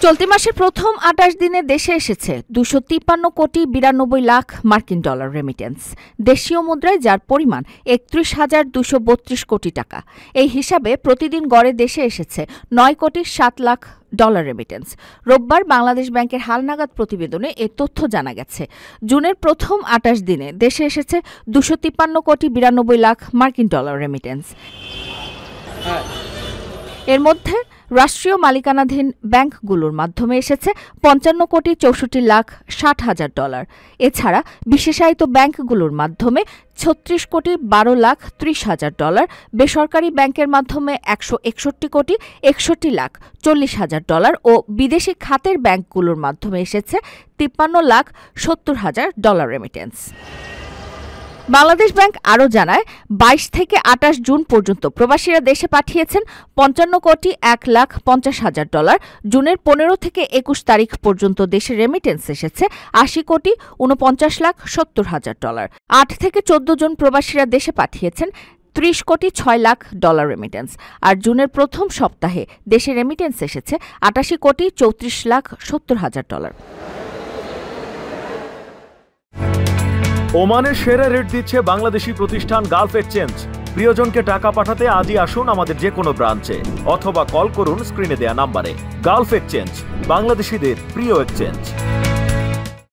চলতি মাসের প্রথম ২৮ দিনে দেশে এসেছে ২৫৩ কোটি ৯২ লাখ মার্কিন ডলার রেমিটেন্স, দেশীয় মুদ্রায় যার পরিমাণ ৩১,২৩২ কোটি টাকা। এই হিসাবে প্রতিদিন গড়ে দেশে এসেছে ৯ কোটি ৭ লাখ ডলার রেমিটেন্স। রোববার বাংলাদেশ ব্যাংকের হালনাগাদ প্রতিবেদনে এ তথ্য জানা গেছে। জুনের প্রথম ২৮ দিনে দেশে এসেছে ২৫৩ কোটি ৯২ লাখ মার্কিন ডলার রেমিটেন্স। এর মধ্যে রাষ্ট্রীয় মালিকানাধীন ব্যাংকগুলোর মাধ্যমে এসেছে ৫৫ কোটি ৬৪ লাখ ৬০ হাজার ডলার। এছাড়া বিশেষায়িত ব্যাংকগুলোর মাধ্যমে ৩৬ কোটি ১২ লাখ ৩০ হাজার ডলার, বেসরকারি ব্যাংকের মাধ্যমে ১৬১ কোটি ৬১ লাখ ৪০ হাজার ডলার ও বিদেশি খাতের ব্যাংকগুলোর মাধ্যমে এসেছে ৫৩ লাখ ৭০ হাজার ডলার রেমিটেন্স। বাংলাদেশ ব্যাংক আরও জানায়, ২২ থেকে ২৮ জুন পর্যন্ত প্রবাসীরা দেশে পাঠিয়েছেন ৫৫ কোটি ১ লাখ ৫০ হাজার ডলার। জুনের ১৫ থেকে ২১ তারিখ পর্যন্ত দেশে রেমিটেন্স এসেছে ৮০ কোটি ৪৯ লাখ ৭০ হাজার ডলার। ৮ থেকে ১৪ জুন প্রবাসীরা দেশে পাঠিয়েছেন ৩০ কোটি ৬ লাখ ডলার রেমিটেন্স। আর জুনের প্রথম সপ্তাহে দেশে রেমিটেন্স এসেছে ৮৮ কোটি ৩৪ লাখ ৭০ হাজার ডলার। ওমানের সেরা রেট দিচ্ছে বাংলাদেশি প্রতিষ্ঠান গালফ এক্সচেঞ্জ। প্রিয়জনকে টাকা পাঠাতে আজই আসুন আমাদের যে কোনো ব্রাঞ্চে অথবা কল করুন স্ক্রিনে দেয়া নাম্বারে। গালফ এক্সচেঞ্জ, বাংলাদেশিদের প্রিয় এক্সচেঞ্জ।